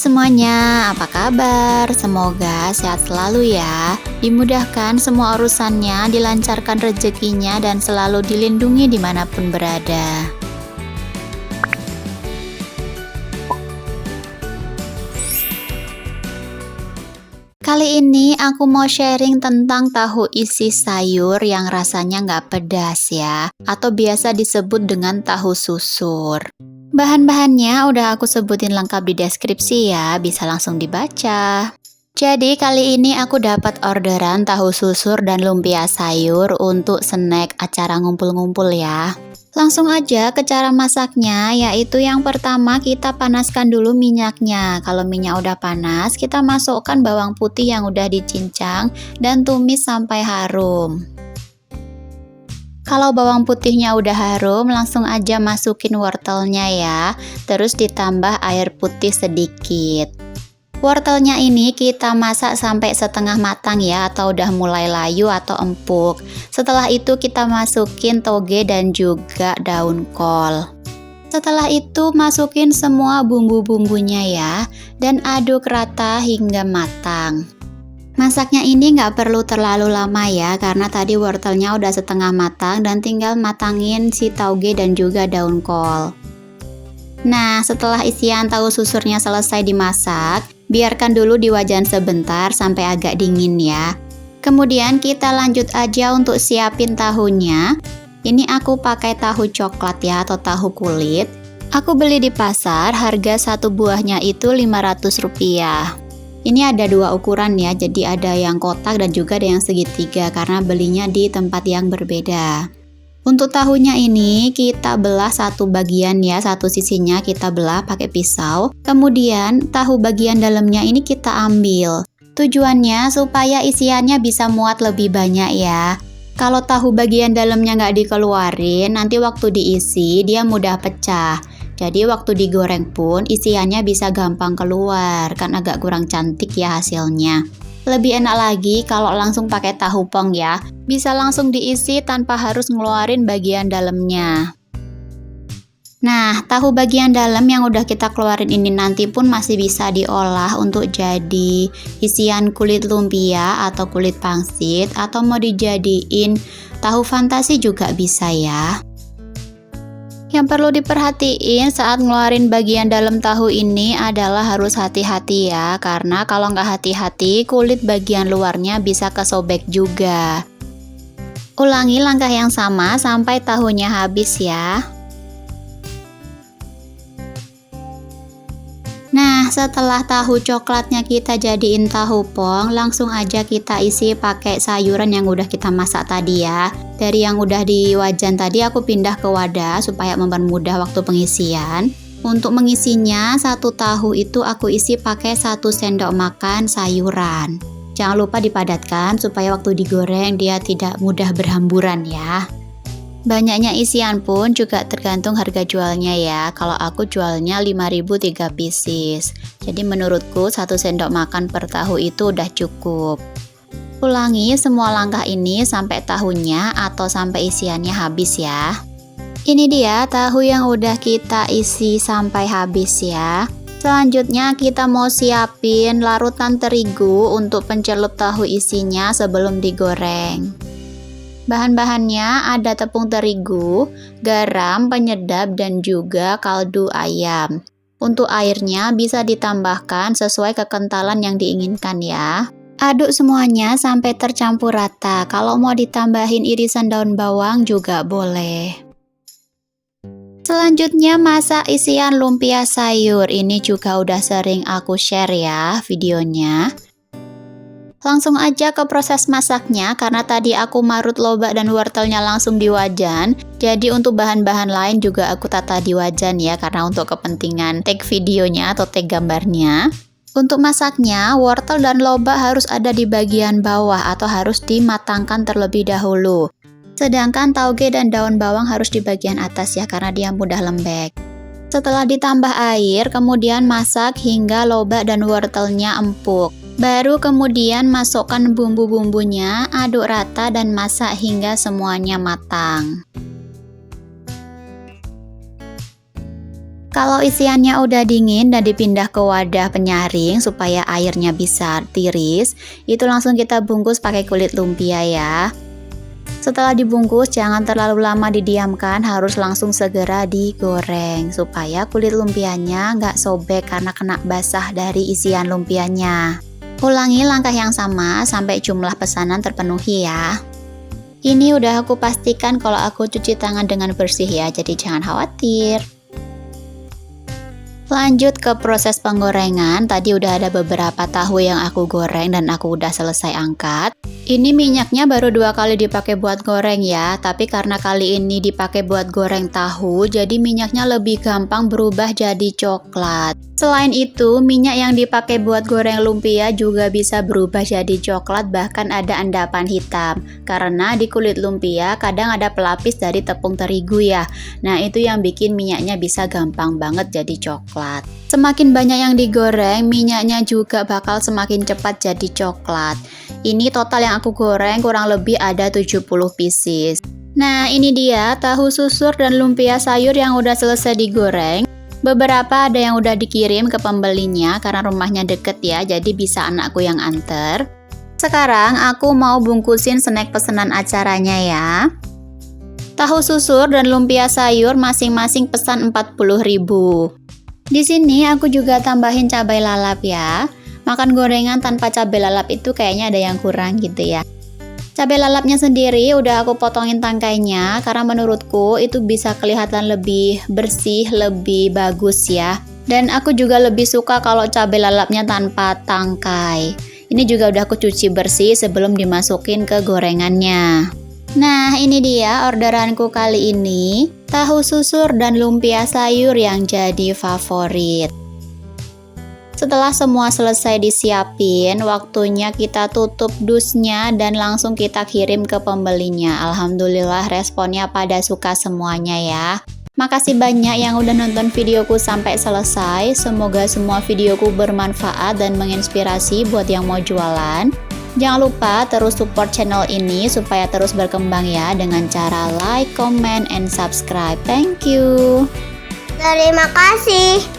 semuanya, apa kabar? Semoga sehat selalu ya. Dimudahkan semua urusannya, dilancarkan rezekinya, dan selalu dilindungi dimanapun berada. Kali ini aku mau sharing tentang tahu isi sayur yang rasanya nggak pedas ya, atau biasa disebut dengan tahu susur. Bahan-bahannya udah aku sebutin lengkap di deskripsi ya, bisa langsung dibaca. Jadi kali ini aku dapat orderan tahu susur dan lumpia sayur untuk snack acara ngumpul-ngumpul ya. Langsung aja ke cara masaknya, yaitu yang pertama kita panaskan dulu minyaknya. Kalau minyak udah panas, kita masukkan bawang putih yang udah dicincang dan tumis sampai harum. Kalau bawang putihnya udah harum, langsung aja masukin wortelnya ya. Terus ditambah air putih sedikit. Wortelnya ini kita masak sampai setengah matang ya, atau udah mulai layu atau empuk. Setelah itu kita masukin toge dan juga daun kol. Setelah itu masukin semua bumbu-bumbunya ya, dan aduk rata hingga matang. Masaknya ini nggak perlu terlalu lama ya, karena tadi wortelnya udah setengah matang dan tinggal matangin si tauge dan juga daun kol. Nah, setelah isian tahu susurnya selesai dimasak, biarkan dulu di wajan sebentar sampai agak dingin ya. Kemudian kita lanjut aja untuk siapin tahunya. Ini aku pakai tahu coklat ya, atau tahu kulit. Aku beli di pasar, harga satu buahnya itu Rp500. Ini ada dua ukuran ya, jadi ada yang kotak dan juga ada yang segitiga karena belinya di tempat yang berbeda. Untuk tahunya ini kita belah satu bagian ya, satu sisinya kita belah pakai pisau. Kemudian tahu bagian dalamnya ini kita ambil. Tujuannya supaya isiannya bisa muat lebih banyak ya. Kalau tahu bagian dalamnya nggak dikeluarin, nanti waktu diisi dia mudah pecah. Jadi waktu digoreng pun isiannya bisa gampang keluar, kan agak kurang cantik ya hasilnya. Lebih enak lagi kalau langsung pakai tahu pong ya, bisa langsung diisi tanpa harus ngeluarin bagian dalamnya. Nah, tahu bagian dalam yang udah kita keluarin ini nanti pun masih bisa diolah untuk jadi isian kulit lumpia atau kulit pangsit, atau mau dijadiin tahu fantasi juga bisa ya. Yang perlu diperhatiin saat ngeluarin bagian dalam tahu ini adalah harus hati-hati ya, karena kalau nggak hati-hati kulit bagian luarnya bisa kesobek juga. Ulangi langkah yang sama sampai tahunya habis ya. Nah, setelah tahu coklatnya kita jadiin tahu pong, langsung aja kita isi pakai sayuran yang udah kita masak tadi ya. Dari yang udah di wajan tadi aku pindah ke wadah supaya mempermudah waktu pengisian. Untuk mengisinya, satu tahu itu aku isi pakai 1 sendok makan sayuran. Jangan lupa dipadatkan supaya waktu digoreng dia tidak mudah berhamburan ya. Banyaknya isian pun juga tergantung harga jualnya ya. Kalau aku jualnya 5.000 3 pieces. Jadi menurutku 1 sendok makan per tahu itu udah cukup. Ulangi semua langkah ini sampai tahunya atau sampai isiannya habis ya. Ini dia tahu yang udah kita isi sampai habis ya. Selanjutnya kita mau siapin larutan terigu untuk pencelup tahu isinya sebelum digoreng. Bahan-bahannya ada tepung terigu, garam, penyedap, dan juga kaldu ayam. Untuk airnya bisa ditambahkan sesuai kekentalan yang diinginkan ya. Aduk semuanya sampai tercampur rata. Kalau mau ditambahin irisan daun bawang juga boleh. Selanjutnya masak isian lumpia sayur. Ini juga udah sering aku share ya videonya. Langsung aja ke proses masaknya, karena tadi aku marut lobak dan wortelnya langsung di wajan. Jadi untuk bahan-bahan lain juga aku tata di wajan ya, karena untuk kepentingan tag videonya atau tag gambarnya. Untuk masaknya, wortel dan lobak harus ada di bagian bawah atau harus dimatangkan terlebih dahulu. Sedangkan tauge dan daun bawang harus di bagian atas ya, karena dia mudah lembek. Setelah ditambah air, kemudian masak hingga lobak dan wortelnya empuk. Baru kemudian masukkan bumbu-bumbunya, aduk rata dan masak hingga semuanya matang. Kalau isiannya udah dingin dan dipindah ke wadah penyaring supaya airnya bisa tiris, itu langsung kita bungkus pakai kulit lumpia ya. Setelah dibungkus, jangan terlalu lama didiamkan, harus langsung segera digoreng supaya kulit lumpianya nggak sobek karena kena basah dari isian lumpianya. Ulangi langkah yang sama sampai jumlah pesanan terpenuhi ya. Ini udah aku pastikan kalau aku cuci tangan dengan bersih ya, jadi jangan khawatir. Lanjut ke proses penggorengan. Tadi udah ada beberapa tahu yang aku goreng dan aku udah selesai angkat. Ini minyaknya baru 2 kali dipakai buat goreng ya, tapi karena kali ini dipakai buat goreng tahu, jadi minyaknya lebih gampang berubah jadi coklat. Selain itu, minyak yang dipakai buat goreng lumpia juga bisa berubah jadi coklat, bahkan ada endapan hitam. Karena di kulit lumpia kadang ada pelapis dari tepung terigu ya. Nah, itu yang bikin minyaknya bisa gampang banget jadi coklat. Semakin banyak yang digoreng, minyaknya juga bakal semakin cepat jadi coklat. Ini total yang aku goreng kurang lebih ada 70 pieces. Nah, ini dia tahu susur dan lumpia sayur yang udah selesai digoreng. Beberapa ada yang udah dikirim ke pembelinya karena rumahnya deket ya, jadi bisa anakku yang anter. Sekarang aku mau bungkusin snack pesanan acaranya ya. Tahu susur dan lumpia sayur masing-masing pesan 40.000. Di sini aku juga tambahin cabai lalap ya. Makan gorengan tanpa cabai lalap itu kayaknya ada yang kurang gitu ya. Cabai lalapnya sendiri udah aku potongin tangkainya karena menurutku itu bisa kelihatan lebih bersih, lebih bagus ya. Dan aku juga lebih suka kalau cabai lalapnya tanpa tangkai. Ini juga udah aku cuci bersih sebelum dimasukin ke gorengannya. Nah, ini dia orderanku kali ini. Tahu susur dan lumpia sayur yang jadi favorit. Setelah semua selesai disiapin, waktunya kita tutup dusnya dan langsung kita kirim ke pembelinya. Alhamdulillah responnya pada suka semuanya ya. Makasih banyak yang udah nonton videoku sampai selesai. Semoga semua videoku bermanfaat dan menginspirasi buat yang mau jualan. Jangan lupa terus support channel ini supaya terus berkembang ya dengan cara like, comment, and subscribe. Thank you. Terima kasih.